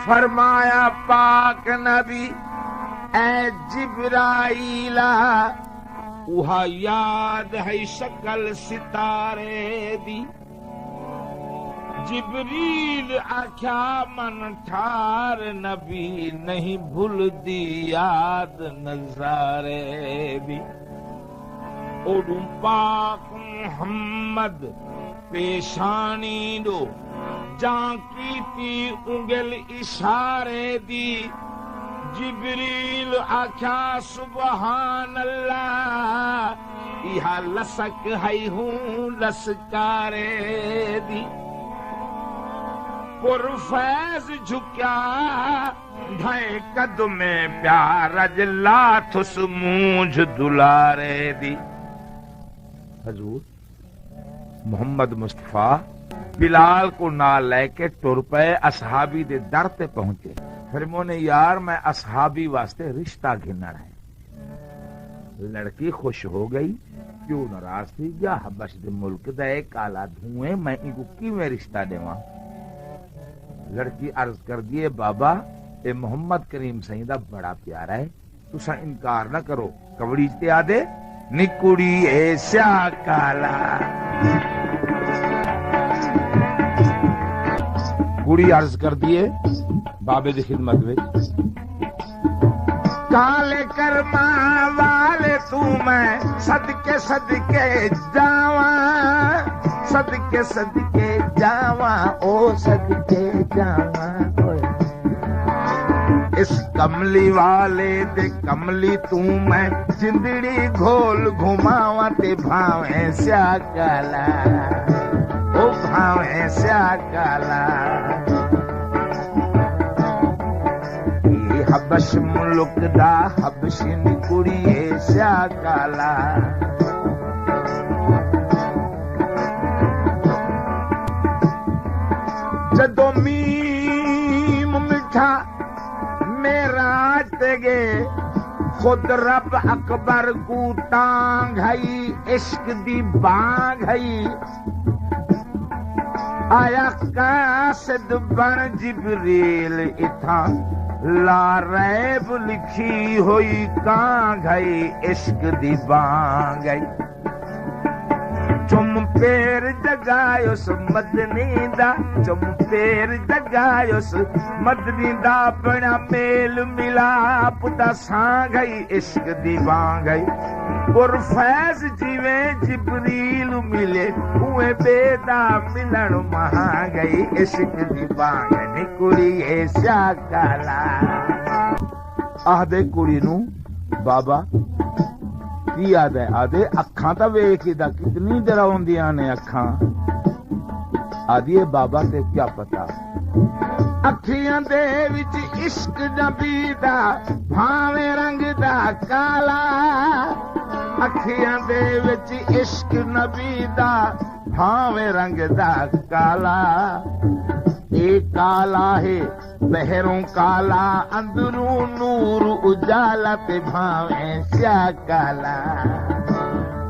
फरमाया पाक नबी ऐ जिब्राईला उहा याद है शकल सितारे दी। जिब्रील आख्या मन ठार नबी नहीं भूल दी याद नजारे दी। ओडू पाक मुहम्मद पेशानी दो जाकी थी उंगल इशारे दी। जिब्रील आख्या सुबहान अल्लाह इहा लसक है हूं लसकारे दी। पुरफैज झुक्या ढाए कदमे प्यार अजला थुस मूंझ दुलारे दी। हजूर मोहम्मद मुस्तफा बिलाल को ना लेके टुर पे असहाबी दे दर ते पहुंचे। फिर मोने यार मैं असहाबी वास्ते रिश्ता घिनर है। लड़की खुश हो गई, क्यों नाराज थी? या हबश दे मुल्क दे काला धुएं मैं इनको किवें रिश्ता देवा? लड़की अर्ज कर दिए बाबा ए मोहम्मद करीम सही दा बड़ा प्यारा है, तुसा इनकार ना करो। कवड़ी ते आदे निकुड़ी ऐसा काला। कुड़ी अर्ज कर दिए बाबे दी खिदमत में काले कर्मा वाले तू मैं सदके सदके जावा, सदके सदके जावा ओ सदके जावा। इस कमली वाले दे कमली तू मैं जिंदड़ी घोल घुमावा ते भावे स्या काला ओ भावे स्या काला। हबश मुल्क दा हबशिन कुड़िए स्या काला। जदों मीम मिठा मेरा तेगे खुद रब अकबर को टांग हई इश्क दी बांग हई। आया कासिद बन जिब्रील इथा ला रैब लिखी हुई कां गई इश्क दी बांग गई। चुम पेर जगायोस मदनी दा, चुम पेर जगायोस मदनी दा बना मेल मिलाप दा सां गई इश्क दी बांग गई। पुरफैज जीवे जिब्रील मिले उए बेदा मिलन महा गई इश्क दी बांग नी कुड़ी ऐसा काला। आदे कुड़ी नू बाबा की आदे आदे अखां तां वेखदा कितनी डराउंदियां ने अखां। आदिए बाबा ते क्या पता अखियां दे विच इश्क नबी दा भावे रंग दा काला। अखियां दे विच इश्क नबी दा भावे रंग दा काला। ए काला है बहरों काला अंदरों नूर उजाला ते भावे स्या काला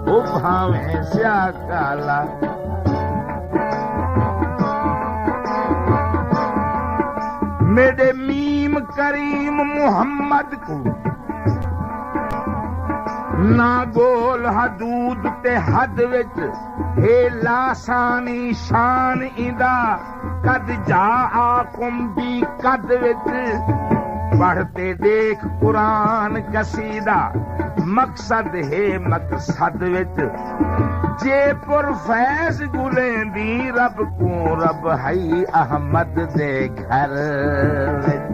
ओ भावे स्या काला। मेरे मीम करीम मुहम्मद को ना गोल हदूद ते हद विच हे लासानी शान इंदा कद जा आकुम भी कद विच। पढ़ते देख कुरान कसीदा मकसद है मकसद विच। जे पुरफैज गुलेंदी रब को रब हई अहमद दे घर विच।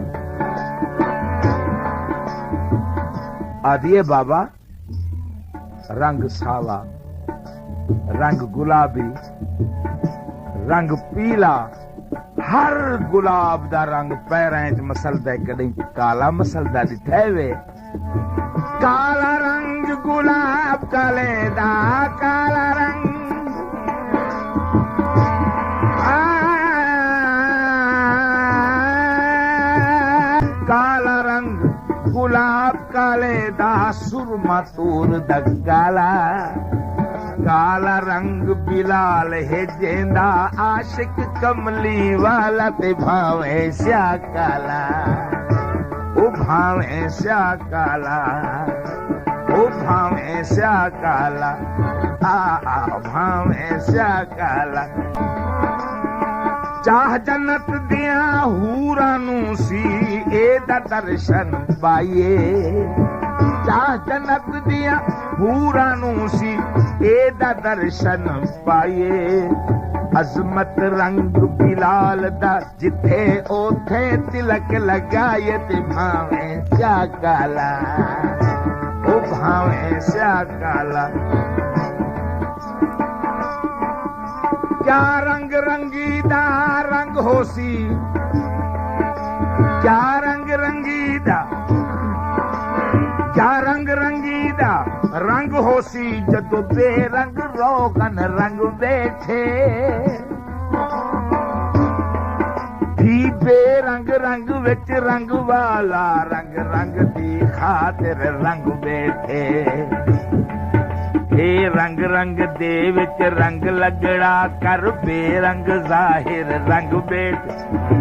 आदिए बाबा रंग सावा रंग गुलाबी रंग पीला हर गुलाब दा रंग पैरें च मसलदा कदे काला मसलदा दिठे वे। काला रंग गुलाब काले दा काला रंग काला रंग गुलाब काले दा सुरमा तूर दा काला। काला रंग बिलाल है जेंदा आशिक कमली वाला ते भावे स्या काला ओ भावे स्या काला ओ भावे स्या काला आ भावे स्या काला चाह जन्नत दिया हूरां नू सी एदा दर्शन पाइए चाह जन्नत दिया हूरां नू सी एदा दर्शन पाइए अजमत रंग बिलाल दा जिथे ओथे तिलक लगाए ते भावे स्या काला ओ भावे स्या काला क्या रंग रंगीदा रंग होसी क्या रंग रंगीदा क्या रंग रंगीदा रंग होसी जदों बेरंग रोगन रंग बैठे थी बेरंग रंग विच रंग वाला रंग रंग दी खातिर रंग बैठे हे रंग रंग दे विच रंग लगड़ा कर बेरंग जाहिर रंग बेट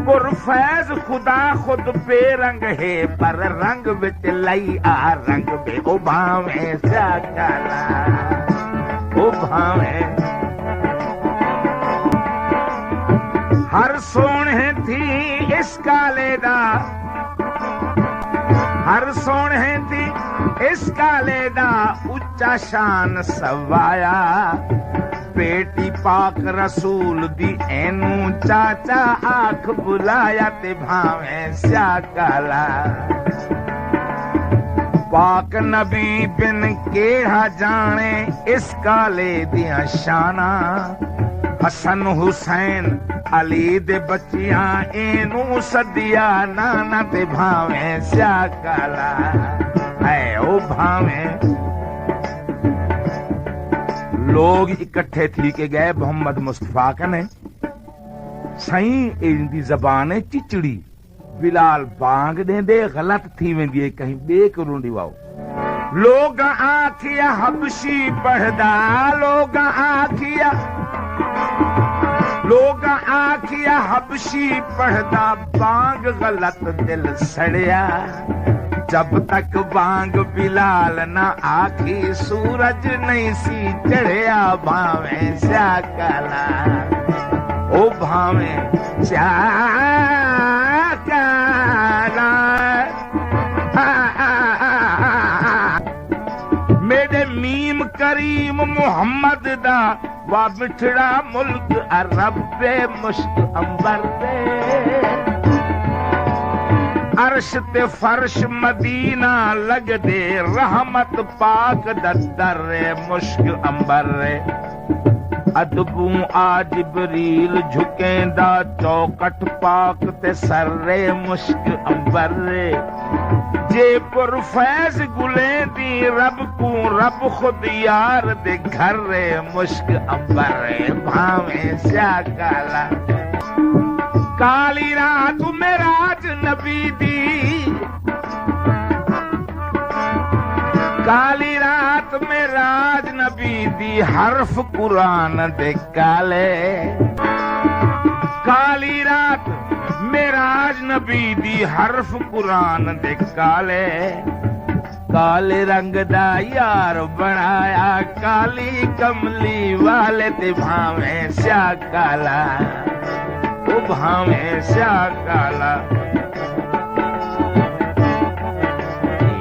पुरफैज खुदा खुद बेरंग है पर रंग विच लई आ रंग बे ओ भावे स्या काला ओ भावे हर सोने थी इस काले दा हर सोने थी इस काले दा उच्चा शान सवाया बेटी पाक रसूल दी एनू चाचा आख बुलाया ते भावे स्या काला पाक नबी बिन केड़ा जाने इस काले दियां शाना हसन हुसैन अली दे बच्चियां एनू सदिया नाना ते भावे स्या काला है ओ भावे लोग इकट्ठे थी के गए मोहम्मद मुस्तफा कने सही इनकी जबान है चिचड़ी बिलाल बांग दे गलत थी वेंदी है कहीं बेकरूंडी वाओ लोग आखिया हबशी पढ़दा लोग आखिया हबशी पढ़दा बांग गलत दिल सड़िया जब तक बांग बिलाल ना आखी सूरज नहीं सी चढ़िया भावे स्या काला ओ भावे स्या काला मेरे मीम करीम मुहम्मद दा वा मिठड़ा मुल्क अरब पे मुश्क अंबर पे अर्श ते फर्श मदीना लग दे रहमत पाक दर मुश्क अंबर अदबू आ जिबरील झुकेंदा चौकट पाक ते सर्रे मुश्क अंबर जे पुरफैज गुले दी रब को रब खुद यार दे घर मुश्क अंबर भावे स्या काला काली रात मेराज नबी दी काली रात मेराज नबी दी हर्फ कुरान दे काले काली रात मेराज नबी दी हर्फ कुरान दे काले काले रंग दा यार बनाया काली कमली वाले ते भावे स्या काला ओ भावे स्या काला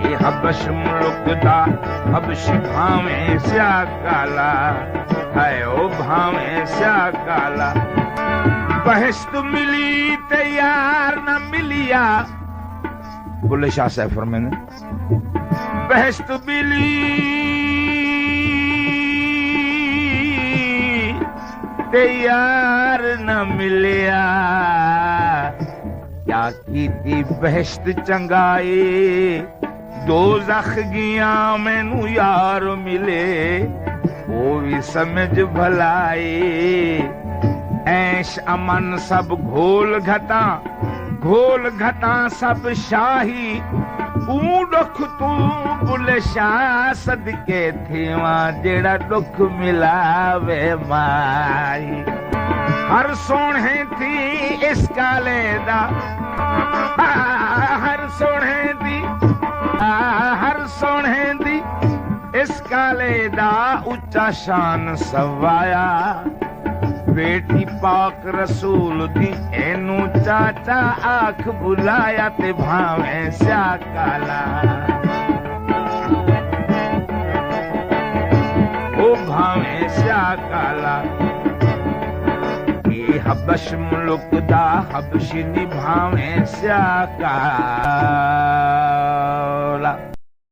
ये हबश मुल्क दा हबश भावे स्या काला है ओ भावे स्या काला बहश्त मिली ते यार न मिलिया बुल्ले शाह साहब फरमाते बहश्त मिली ते यार न मिलिया क्या कीती बहश्त चंगाई दोज़ख गया मैनू यार मिले वो भी समझ भलाई ऐश अमन सब घोल घटा सब शाही दुख तू बुले शाह सदके थीवा जेड़ा दुख मिलावे माई हर सोने थी इस काले दा हर सोने दी इस काले दा उच्चा शान सवाया बेटी पाक रसूल दी एनू चाचा आख बुलाया ते भावे स्या काला ओ भावे स्या काला ये हबश मुल्क दा हबशी निभावे स्या काला।